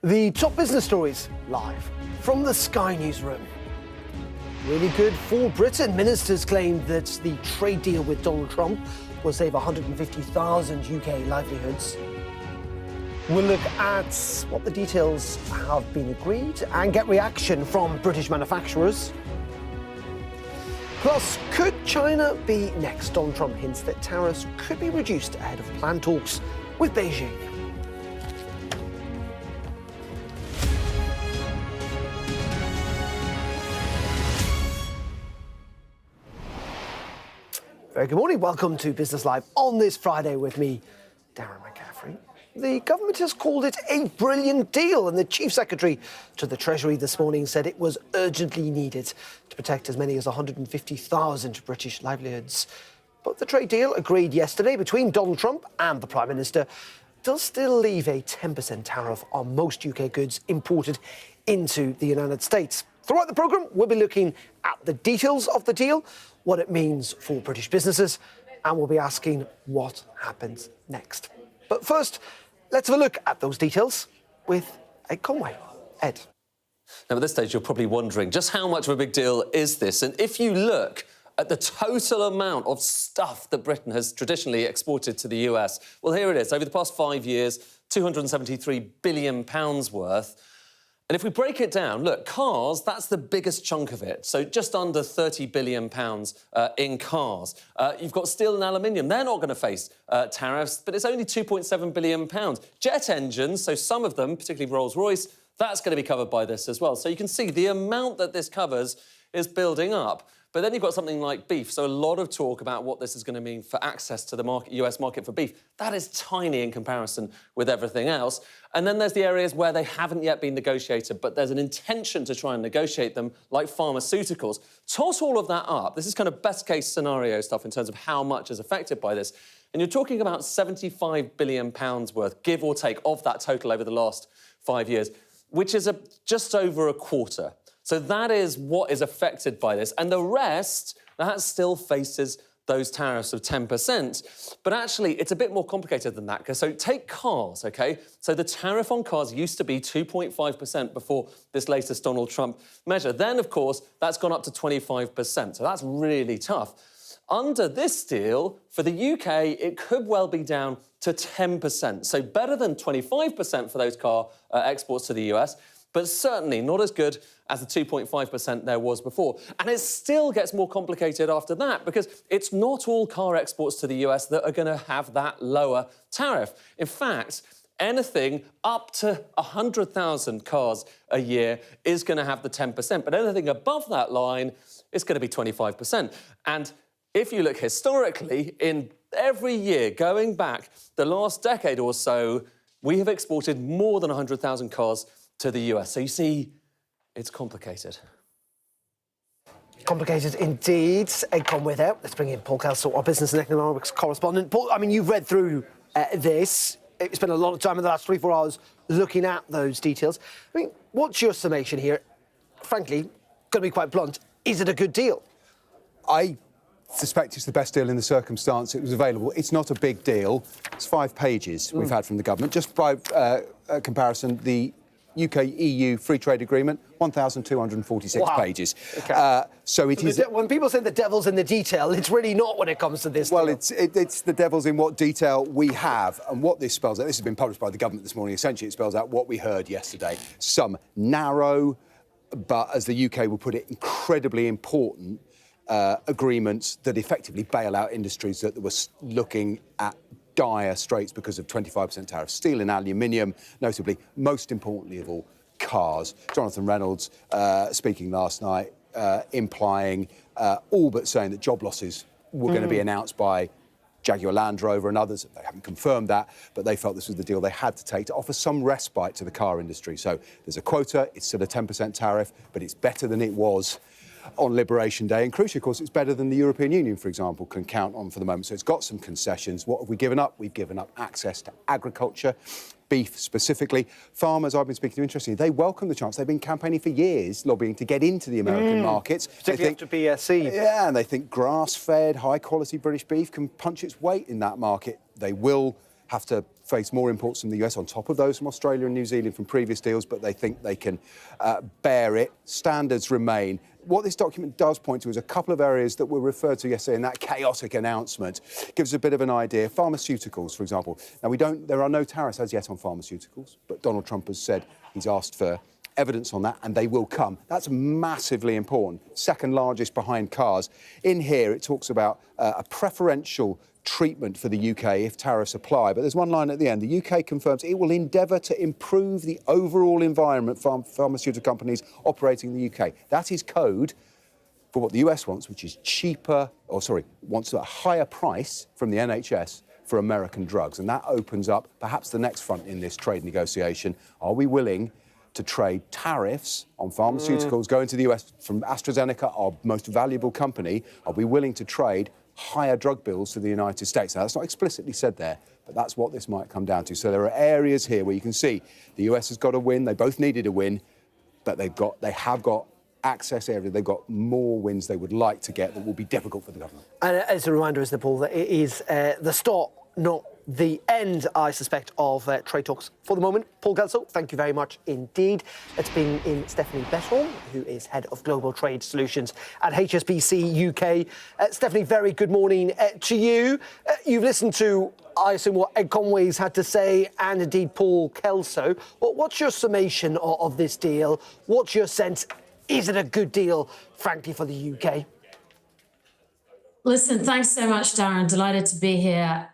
The top business stories live from the Sky newsroom. Really good for Britain. Ministers claimed that the trade deal with Donald Trump will save 150,000 UK livelihoods. We'll look at what the details have been agreed and get reaction from British manufacturers. Plus, could China be next? Donald Trump hints that tariffs could be reduced ahead of planned talks with Beijing. Very good morning. Welcome to Business Live on this Friday with me, Darren McCaffrey. The government has called it a brilliant deal, and the Chief Secretary to the Treasury this morning said it was urgently needed to protect as many as 150,000 British livelihoods. But the trade deal agreed yesterday between Donald Trump and the Prime Minister does still leave a 10% tariff on most UK goods imported into the United States. Throughout the programme, we'll be looking at the details of the deal, what it means for British businesses, and we'll be asking what happens next. But first, let's have a look at those details with Ed Conway. Ed. Now, at this stage, you're probably wondering just how much of a big deal is this? And if you look at the total amount of stuff that Britain has traditionally exported to the US, well, here it is. Over the past 5 years, £273 billion worth. And if we break it down, look, cars, that's the biggest chunk of it. So just under £30 billion in cars. You've got steel and aluminium. They're not going to face tariffs, but it's only £2.7 billion. Jet engines, so some of them, particularly Rolls-Royce, that's going to be covered by this as well. So you can see the amount that this covers is building up. But then you've got something like beef. So a lot of talk about what this is going to mean for access to the US market for beef. That is tiny in comparison with everything else. And then there's the areas where they haven't yet been negotiated, but there's an intention to try and negotiate them, like pharmaceuticals. Toss all of that up. This is kind of best-case scenario stuff in terms of how much is affected by this. And you're talking about £75 billion worth, give or take, of that total over the last 5 years, which is just over a quarter. So that is what is affected by this. And the rest, that still faces those tariffs of 10%. But actually, it's a bit more complicated than that. So take cars, OK? So the tariff on cars used to be 2.5% before this latest Donald Trump measure. Then, of course, that's gone up to 25%. So that's really tough. Under this deal, for the UK, it could well be down to 10%. So better than 25% for those car exports to the US, but certainly not as good as the 2.5% there was before. And it still gets more complicated after that, because it's not all car exports to the US that are going to have that lower tariff. In fact, anything up to 100,000 cars a year is going to have the 10%, but anything above that line is going to be 25%. And if you look historically, in every year going back the last decade or so, we have exported more than 100,000 cars to the US. So you see, it's complicated. Complicated indeed. Ed Conway there. Let's bring in Paul Kelsall, our business and economics correspondent. Paul, I mean, you've read through this. It's spent a lot of time in the last 24 hours looking at those details. I mean, what's your summation here? Frankly, going to be quite blunt, is it a good deal? I suspect it's the best deal in the circumstance it was available. It's not a big deal. It's 5 pages we've had from the government. Just by comparison, the UK-EU free trade agreement, 1,246 pages. Okay. So it is. When people say the devil's in the detail, it's really not when it comes to this. Well, deal. it's the devil's in what detail we have, and what this spells out. This has been published by the government this morning. Essentially, it spells out what we heard yesterday. Some narrow, but as the UK will put it, incredibly important agreements that effectively bail out industries that were looking at dire straits because of 25% tariffs. Steel and aluminium, notably, most importantly of all, cars. Jonathan Reynolds speaking last night, implying, all but saying that job losses were going to be announced by Jaguar Land Rover and others. They haven't confirmed that, but they felt this was the deal they had to take to offer some respite to the car industry. So there's a quota, it's still a 10% tariff, but it's better than it was on Liberation Day. And crucially, of course, it's better than the European Union, for example, can count on for the moment. So it's got some concessions. What have we given up? We've given up access to agriculture, beef specifically. Farmers, I've been speaking to, interestingly, they welcome the chance. They've been campaigning for years, lobbying to get into the American markets. Particularly after BSC. Yeah, and they think grass-fed, high-quality British beef can punch its weight in that market. They will have to face more imports from the US on top of those from Australia and New Zealand from previous deals, but they think they can bear it. Standards remain. What this document does point to is a couple of areas that were referred to yesterday in that chaotic announcement. Gives a bit of an idea. Pharmaceuticals, for example. Now, there are no tariffs as yet on pharmaceuticals, but Donald Trump has said he's asked for evidence on that, and they will come. That's massively important. Second largest behind cars. In here, it talks about a preferential treatment for the UK if tariffs apply. But there's one line at the end. The UK confirms it will endeavour to improve the overall environment for pharmaceutical companies operating in the UK. That is code for what the US wants, which is wants a higher price from the NHS for American drugs. And that opens up perhaps the next front in this trade negotiation. Are we willing to trade tariffs on pharmaceuticals going to the US from AstraZeneca, our most valuable company? Are we willing to trade higher drug bills to the United States? Now, that's not explicitly said there, but that's what this might come down to. So there are areas here where you can see the US has got a win. They both needed a win, but they have got access area. They've got more wins they would like to get that will be difficult for the government. And as a reminder, isn't it, Paul, that it is the start, not the end, I suspect, of trade talks for the moment. Paul Kelso, thank you very much indeed. Let's bring in Stephanie Betholm, who is Head of Global Trade Solutions at HSBC UK. Stephanie, very good morning to you. You've listened to, I assume, what Ed Conway's had to say, and indeed Paul Kelso. What's your summation of this deal? What's your sense? Is it a good deal, frankly, for the UK? Listen, thanks so much, Darren. Delighted to be here.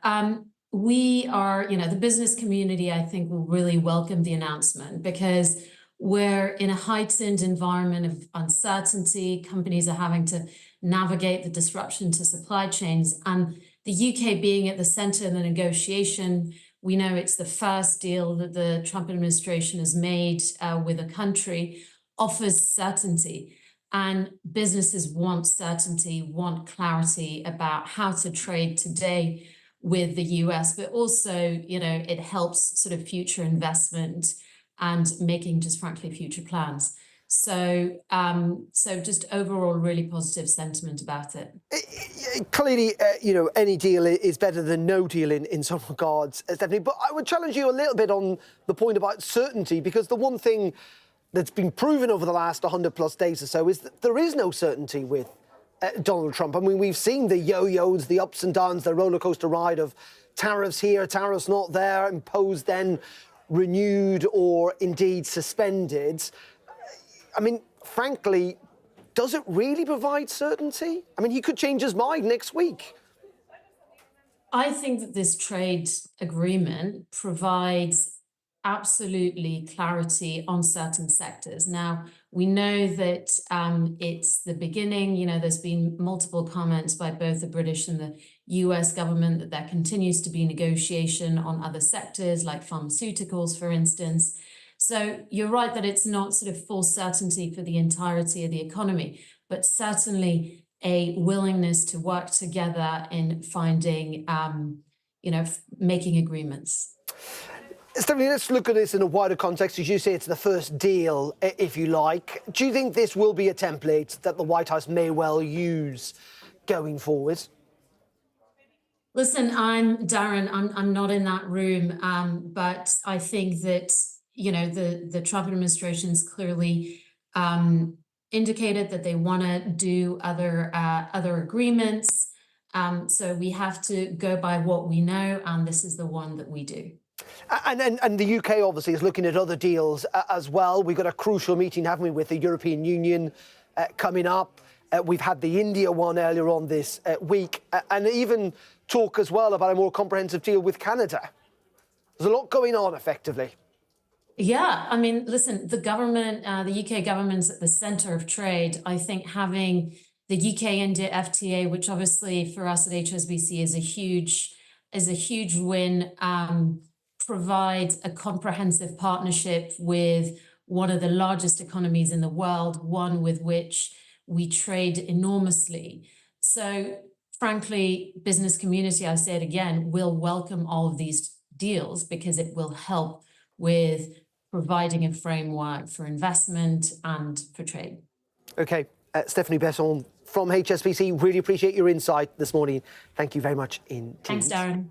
We are, the business community, I think, will really welcome the announcement because we're in a heightened environment of uncertainty. Companies are having to navigate the disruption to supply chains. And the UK being at the center of the negotiation, we know it's the first deal that the Trump administration has made with a country, offers certainty. And businesses want certainty, want clarity about how to trade today with the US, but also, it helps sort of future investment and making just frankly future plans. So just overall really positive sentiment about it. Clearly, any deal is better than no deal in some regards, Stephanie, but I would challenge you a little bit on the point about certainty, because the one thing that's been proven over the last 100 plus days or so is that there is no certainty with Donald Trump. I mean, we've seen the yo-yos, the ups and downs, the roller coaster ride of tariffs here, tariffs not there, imposed, then renewed or indeed suspended. I mean, frankly, does it really provide certainty? I mean, he could change his mind next week. I think that this trade agreement provides absolutely clarity on certain sectors. Now, we know that it's the beginning. There's been multiple comments by both the British and the US government that there continues to be negotiation on other sectors like pharmaceuticals, for instance. So you're right that it's not sort of full certainty for the entirety of the economy, but certainly a willingness to work together in finding, making agreements. Stephanie, let's look at this in a wider context. As you say, it's the first deal, if you like. Do you think this will be a template that the White House may well use going forward? Listen, Darren, I'm not in that room, but I think that, the Trump administration's clearly indicated that they want to do other agreements. So we have to go by what we know, and this is the one that we do. And the UK obviously is looking at other deals as well. We've got a crucial meeting, haven't we, with the European Union coming up. We've had the India one earlier on this week, and even talk as well about a more comprehensive deal with Canada. There's a lot going on, effectively. Yeah, I mean, listen, the government, the UK government's at the center of trade. I think having the UK-India FTA, which obviously for us at HSBC is a huge win, provides a comprehensive partnership with one of the largest economies in the world, one with which we trade enormously. So frankly, business community, I say it again, will welcome all of these deals because it will help with providing a framework for investment and for trade. Okay, Stephanie Besson from HSBC, really appreciate your insight this morning. Thank you very much indeed. Thanks, Darren.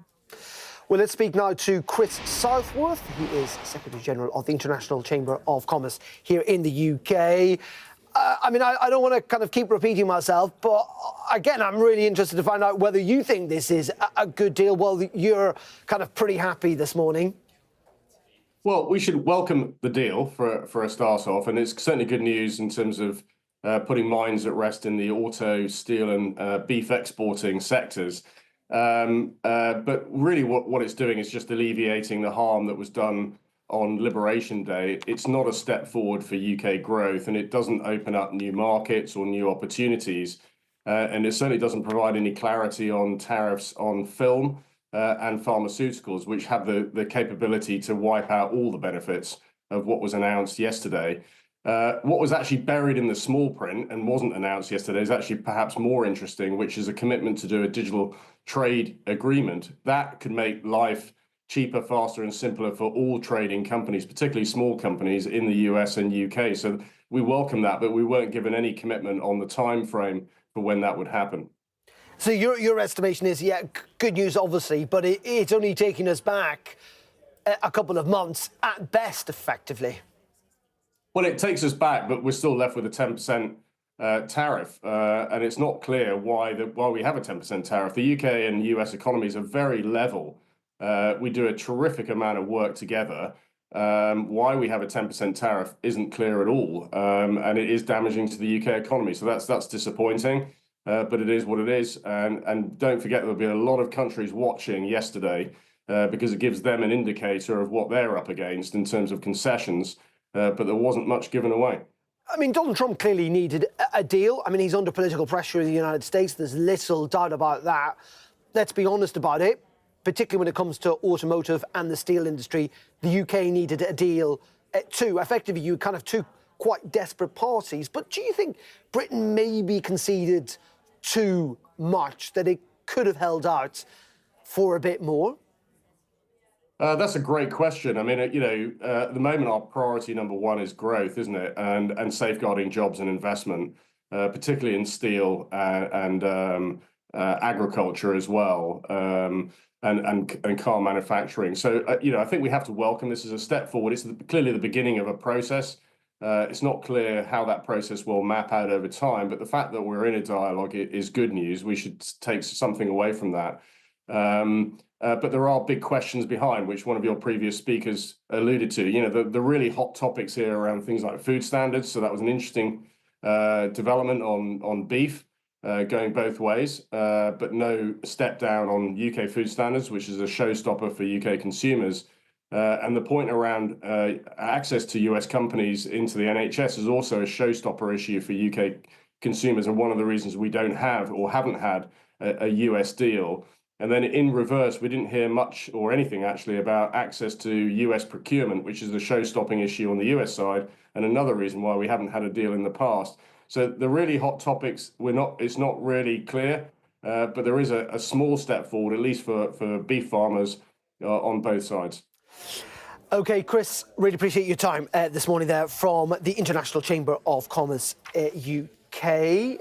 Well, let's speak now to Chris Southworth. He is Secretary General of the International Chamber of Commerce here in the UK. I don't want to kind of keep repeating myself, but again, I'm really interested to find out whether you think this is a good deal. Well, you're kind of pretty happy this morning. Well, we should welcome the deal for a start off, and it's certainly good news in terms of putting minds at rest in the auto, steel and beef exporting sectors. But really what it's doing is just alleviating the harm that was done on Liberation Day. It's not a step forward for UK growth, and it doesn't open up new markets or new opportunities. And it certainly doesn't provide any clarity on tariffs on film and pharmaceuticals, which have the capability to wipe out all the benefits of what was announced yesterday. What was actually buried in the small print and wasn't announced yesterday is actually perhaps more interesting, which is a commitment to do a digital trade agreement. That could make life cheaper, faster and simpler for all trading companies, particularly small companies in the US and UK. So we welcome that, but we weren't given any commitment on the time frame for when that would happen. So your estimation is, yeah, good news, obviously, but it's only taking us back a couple of months at best, effectively. Well, it takes us back, but we're still left with a 10% tariff, and it's not clear why we have a 10% tariff. The UK and US economies are very level. We do a terrific amount of work together. Why we have a 10% tariff isn't clear at all, and it is damaging to the UK economy. So that's disappointing, but it is what it is. And don't forget, there'll be a lot of countries watching yesterday because it gives them an indicator of what they're up against in terms of concessions. But there wasn't much given away. I mean, Donald Trump clearly needed a deal. I mean, he's under political pressure in the United States. There's little doubt about that. Let's be honest about it, particularly when it comes to automotive and the steel industry. The UK needed a deal too. Effectively, you kind of two quite desperate parties. But do you think Britain maybe conceded too much, that it could have held out for a bit more? That's a great question. I mean, at the moment, our priority number one is growth, isn't it? And safeguarding jobs and investment, particularly in steel and agriculture as well, and car manufacturing. So, I think we have to welcome this as a step forward. It's clearly the beginning of a process. It's not clear how that process will map out over time, but the fact that we're in a dialogue is good news. We should take something away from that. But there are big questions behind, which one of your previous speakers alluded to. The really hot topics here around things like food standards. So that was an interesting development on beef, going both ways, but no step down on UK food standards, which is a showstopper for UK consumers. And the point around access to US companies into the NHS is also a showstopper issue for UK consumers, and one of the reasons we don't have or haven't had a US deal. And then in reverse, we didn't hear much or anything actually about access to US procurement, which is the show-stopping issue on the US side, and another reason why we haven't had a deal in the past. So the really hot topics, it's not really clear, but there is a small step forward, at least for beef farmers on both sides. OK, Chris, really appreciate your time this morning there from the International Chamber of Commerce UK.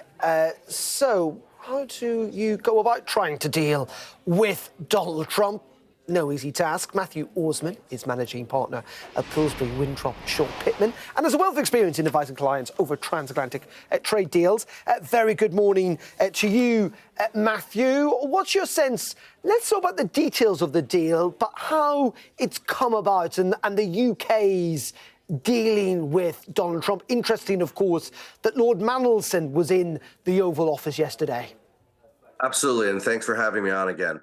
So how do you go about trying to deal with Donald Trump? No easy task. Matthew Osman is managing partner at Pillsbury Winthrop Shaw Pittman and has a wealth of experience in advising clients over transatlantic trade deals. Very good morning to you, Matthew. What's your sense? Let's talk about the details of the deal, but how it's come about and the UK's dealing with Donald Trump. Interesting, of course, that Lord Mandelson was in the Oval Office yesterday. Absolutely, and thanks for having me on again.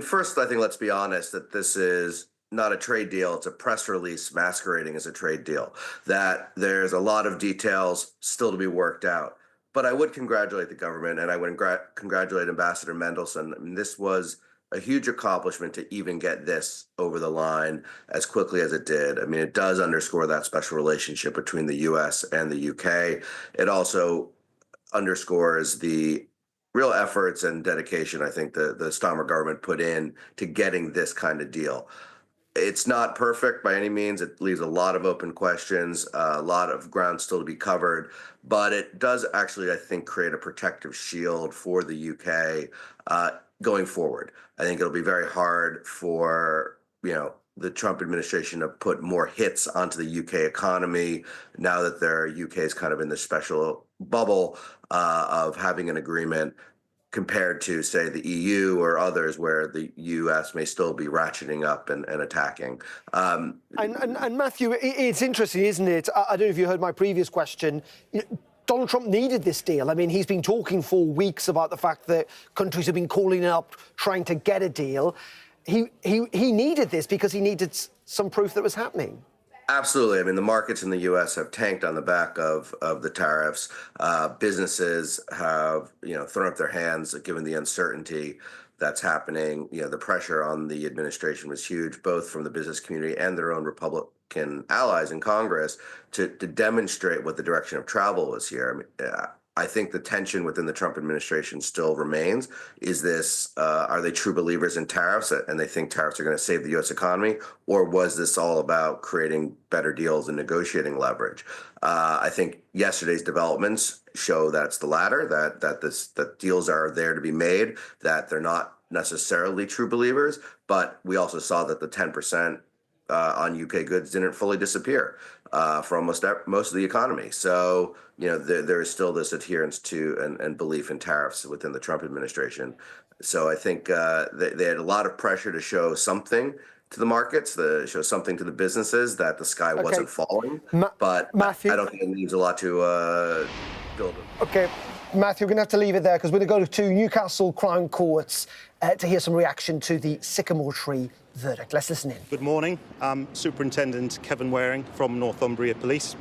First, I think let's be honest that this is not a trade deal. It's a press release masquerading as a trade deal, that there's a lot of details still to be worked out. But I would congratulate the government, and I would congratulate Ambassador Mendelson. I mean, this was a huge accomplishment to even get this over the line as quickly as it did. I mean, it does underscore that special relationship between the U.S. and the U.K. It also underscores the real efforts and dedication, I think, the Starmer government put in to getting this kind of deal. It's not perfect by any means. It leaves a lot of open questions, a lot of ground still to be covered, but it does actually, I think, create a protective shield for the UK going forward. I think it'll be very hard for, the Trump administration to put more hits onto the UK economy now that their UK is kind of in this special bubble of having an agreement compared to, say, the EU or others where the US may still be ratcheting up and attacking. And Matthew, it's interesting, isn't it? I don't know if you heard my previous question. Donald Trump needed this deal. I mean, he's been talking for weeks about the fact that countries have been calling up, trying to get a deal. He needed this because he needed some proof that was happening. Absolutely. I mean, the markets in the U.S. have tanked on the back of the tariffs. Businesses have, thrown up their hands given the uncertainty that's happening. The pressure on the administration was huge, both from the business community and their own Republican allies in Congress to demonstrate what the direction of travel was here. I mean, I think the tension within the Trump administration still remains. Is this, are they true believers in tariffs and they think tariffs are going to save the U.S. economy? Or was this all about creating better deals and negotiating leverage? I think yesterday's developments show that it's the latter, that deals are there to be made, that they're not necessarily true believers. But we also saw that the 10% on UK goods didn't fully disappear for most of the economy. So, there is still this adherence to and belief in tariffs within the Trump administration. So I think they had a lot of pressure to show something to the markets, to show something to the businesses that the sky wasn't falling. But Matthew, I don't think it needs a lot to build. Okay, Matthew, we're going to have to leave it there because we're going to go to Newcastle Crown Courts to hear some reaction to the Sycamore tree verdict. Let's listen in. Good morning. I'm Superintendent Kevin Waring from Northumbria Police.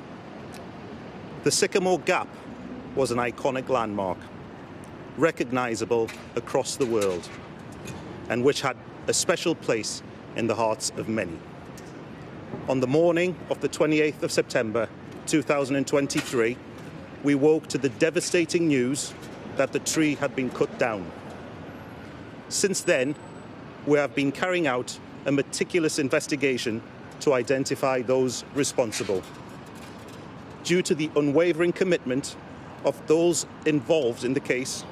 The Sycamore Gap was an iconic landmark, recognisable across the world, and which had a special place in the hearts of many. On the morning of the 28th of September 2023, we woke to the devastating news that the tree had been cut down. Since then, we have been carrying out a meticulous investigation to identify those responsible. Due to the unwavering commitment of those involved in the case,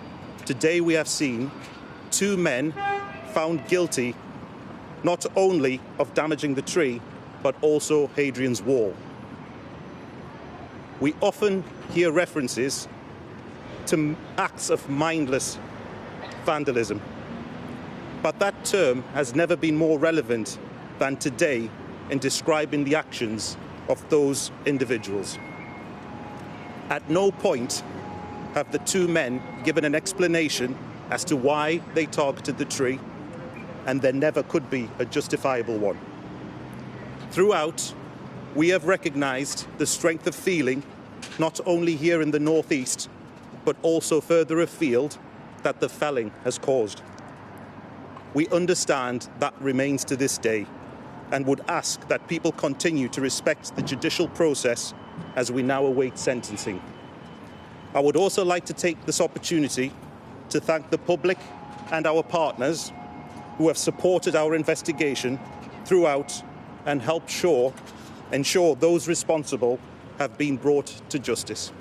today we have seen 2 men found guilty not only of damaging the tree, but also Hadrian's Wall. We often hear references to acts of mindless vandalism, but that term has never been more relevant than today in describing the actions of those individuals. At no point have the 2 men given an explanation as to why they targeted the tree, and there never could be a justifiable one. Throughout, we have recognised the strength of feeling, not only here in the northeast, but also further afield, that the felling has caused. We understand that remains to this day, and would ask that people continue to respect the judicial process as we now await sentencing. I would also like to take this opportunity to thank the public and our partners who have supported our investigation throughout and helped ensure those responsible have been brought to justice.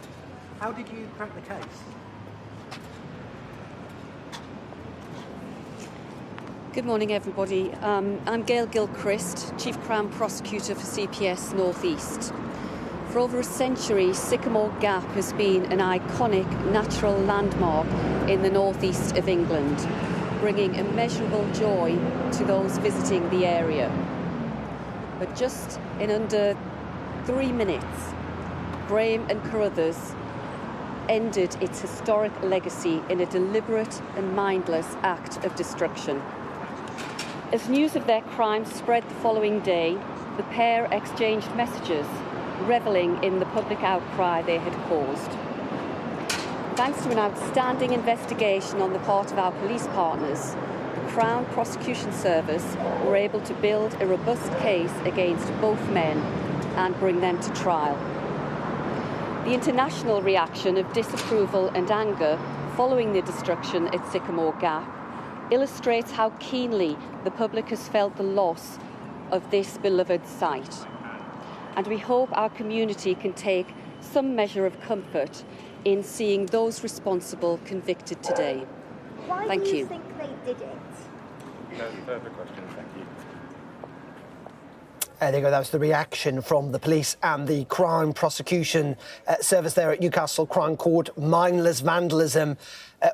How did you crack the case? Good morning, everybody. I'm Gail Gilchrist, Chief Crown Prosecutor for CPS North East. For over a century, Sycamore Gap has been an iconic natural landmark in the northeast of England, bringing immeasurable joy to those visiting the area. But just in under 3 minutes, Graham and Carruthers ended its historic legacy in a deliberate and mindless act of destruction. As news of their crime spread the following day, the pair exchanged messages, revelling in the public outcry they had caused. Thanks to an outstanding investigation on the part of our police partners, the Crown Prosecution Service were able to build a robust case against both men and bring them to trial. The international reaction of disapproval and anger following the destruction at Sycamore Gap illustrates how keenly the public has felt the loss of this beloved site. And we hope our community can take some measure of comfort in seeing those responsible convicted today. Why Thank do you you. think they did it. No further questions, thank you. There you go, that was the reaction from the police and the crime prosecution service there at Newcastle Crown Court. Mindless vandalism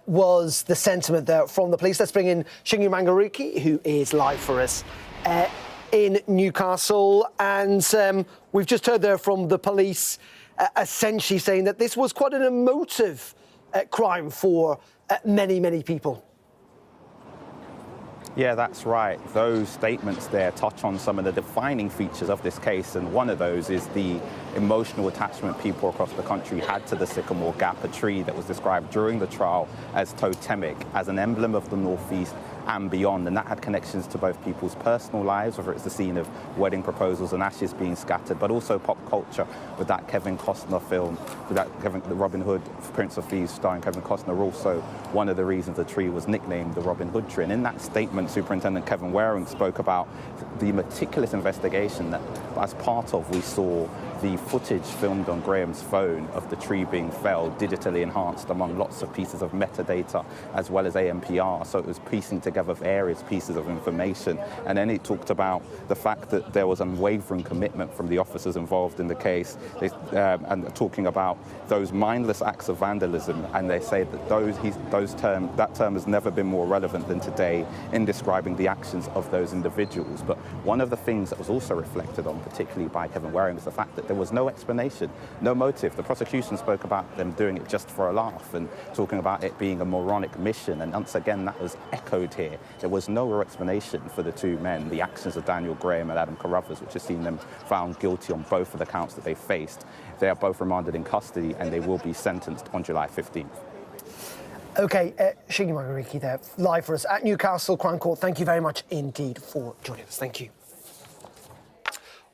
was the sentiment there from the police. Let's bring in Shingi Mangariki, who is live for us in Newcastle. And we've just heard there from the police essentially saying that this was quite an emotive crime for many, many people. Yeah, that's right. Those statements there touch on some of the defining features of this case, and one of those is the emotional attachment people across the country had to the Sycamore Gap, a tree that was described during the trial as totemic, as an emblem of the Northeast and beyond, and that had connections to both people's personal lives, whether it's the scene of wedding proposals and ashes being scattered, but also pop culture with that Kevin Costner film, with that the Robin Hood, Prince of Thieves starring Kevin Costner, also one of the reasons the tree was nicknamed the Robin Hood tree. And in that statement, Superintendent Kevin Waring spoke about the meticulous investigation that as part of we saw the footage filmed on Graham's phone of the tree being felled, digitally enhanced among lots of pieces of metadata as well as AMPR. So it was piecing together various pieces of information. And then he talked about the fact that there was unwavering commitment from the officers involved in the case, and talking about those mindless acts of vandalism. And they say that that term has never been more relevant than today in describing the actions of those individuals. But one of the things that was also reflected on, particularly by Kevin Waring, was the fact that there was no explanation, no motive. The prosecution spoke about them doing it just for a laugh and talking about it being a moronic mission. And once again, that was echoed here. There was no real explanation for the two men, the actions of Daniel Graham and Adam Carruthers, which has seen them found guilty on both of the counts that they faced. They are both remanded in custody and they will be sentenced on July 15th. OK, Shingi Mangariki there, live for us at Newcastle Crown Court. Thank you very much indeed for joining us. Thank you.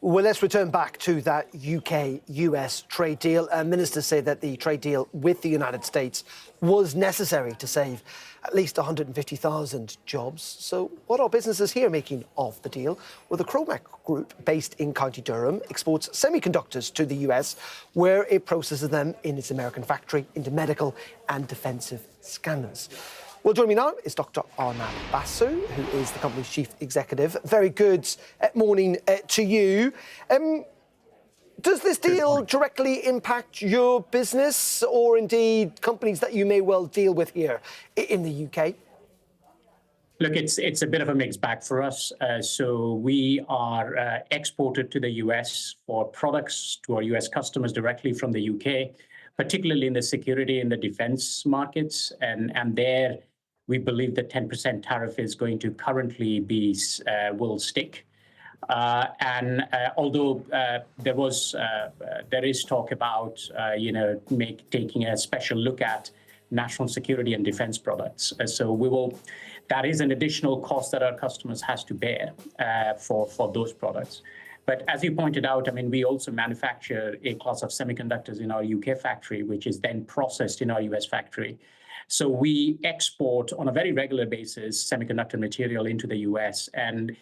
Well, let's return back to that UK-US trade deal. Ministers say that the trade deal with the United States was necessary to save at least 150,000 jobs. So what are businesses here making of the deal? Well, the Cromac Group, based in County Durham, exports semiconductors to the US, where it processes them in its American factory into medical and defensive scanners. Well, joining me now is Dr. Arnab Basu, who is the company's chief executive. Very good morning to you. Does this deal directly impact your business or indeed companies that you may well deal with here in the UK? Look, it's a bit of a mixed bag for us. So we are exported to the US for products to our US customers directly from the UK, particularly in the security and the defense markets. And there, we believe the 10% tariff is going to currently will stick. Although there is talk about taking a special look at national security and defense products. That is an additional cost that our customers has to bear for those products. But as you pointed out, I mean, we also manufacture a class of semiconductors in our UK factory, which is then processed in our US factory. So we export on a very regular basis semiconductor material into the US. And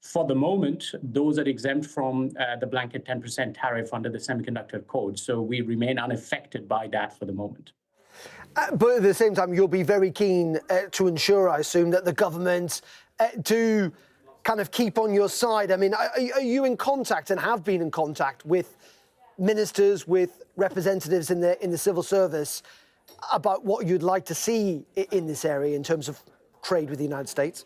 for the moment, those are exempt from the blanket 10% tariff under the semiconductor code. So we remain unaffected by that for the moment. But at the same time, you'll be very keen to ensure, I assume, that the government do kind of keep on your side. I mean, are you in contact and have been in contact with ministers, with representatives in the civil service about what you'd like to see in this area in terms of trade with the United States?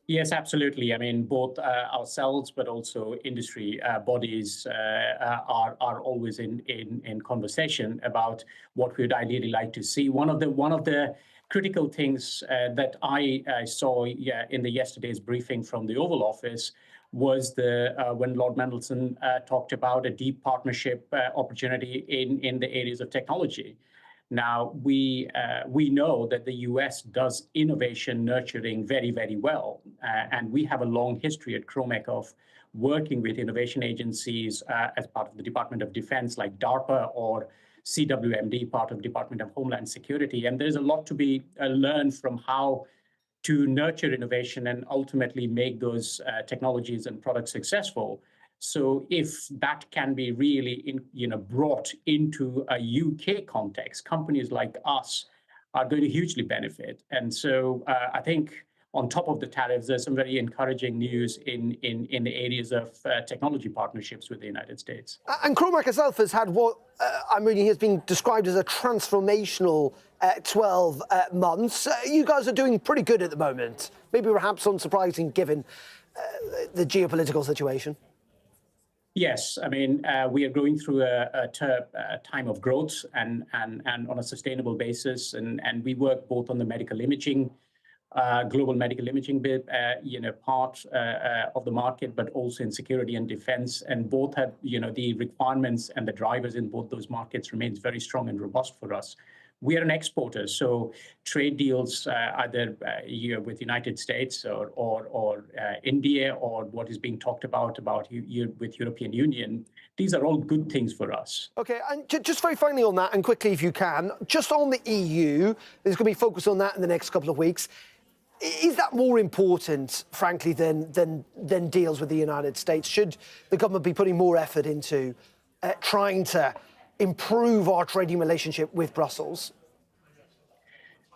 Yes, absolutely. I mean, both ourselves, but also industry bodies are always in conversation about what we'd ideally like to see. One of the critical things that I saw in yesterday's briefing from the Oval Office was when Lord Mendelsohn talked about a deep partnership opportunity in the areas of technology. Now, we know that the US does innovation nurturing very, very well. And we have a long history at Cromac of working with innovation agencies as part of the Department of Defense, like DARPA or CWMD, part of Department of Homeland Security. And there's a lot to be learned from how to nurture innovation and ultimately make those technologies and products successful. So if that can be really brought into a UK context, companies like us are going to hugely benefit. And so I think on top of the tariffs, there's some very encouraging news in the areas of technology partnerships with the United States. And Cromac itself has had what I'm reading has been described as a transformational 12 months. You guys are doing pretty good at the moment, maybe perhaps unsurprising given the geopolitical situation. Yes, I mean, we are going through a time of growth and on a sustainable basis. And we work both on the medical imaging, global medical imaging bit, part of the market, but also in security and defense. And both have, the requirements and the drivers in both those markets remains very strong and robust for us. We are an exporter, so trade deals either with the United States or India, or what is being talked about with European Union, these are all good things for us. Okay, and just very finally on that, and quickly if you can, just on the EU, there's going to be focus on that in the next couple of weeks. Is that more important, frankly, than deals with the United States? Should the government be putting more effort into trying to improve our trading relationship with Brussels?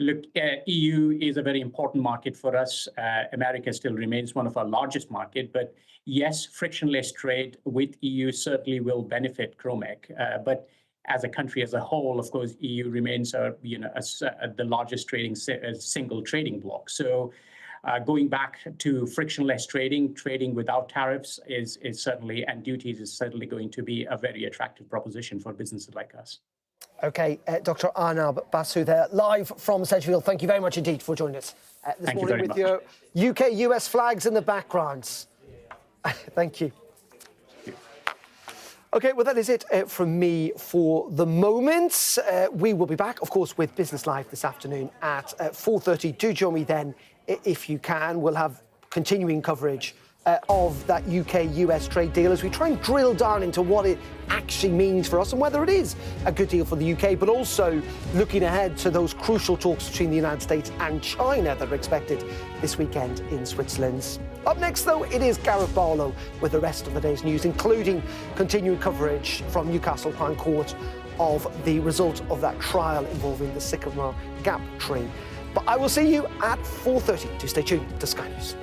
Look, EU is a very important market for us. America still remains one of our largest markets, but yes, frictionless trade with EU certainly will benefit Cromac. But as a country as a whole, of course, EU remains the largest single trading bloc. So going back to frictionless trading without tariffs is certainly, and duties is certainly going to be a very attractive proposition for businesses like us. Okay, Dr. Arnab Basu there, live from Sedgefield. Thank you very much indeed for joining us this morning with your UK-US flags in the background. Thank you. OK, well, that is it from me for the moment. We will be back, of course, with Business Live this afternoon at 4:30. Do join me then if you can. We'll have continuing coverage of that UK-US trade deal as we try and drill down into what it actually means for us and whether it is a good deal for the UK, but also looking ahead to those crucial talks between the United States and China that are expected this weekend in Switzerland. Up next, though, it is Gareth Barlow with the rest of the day's news, including continuing coverage from Newcastle Crown Court of the result of that trial involving the Sycamore gap tree. But I will see you at 4:30. Do stay tuned to Sky News.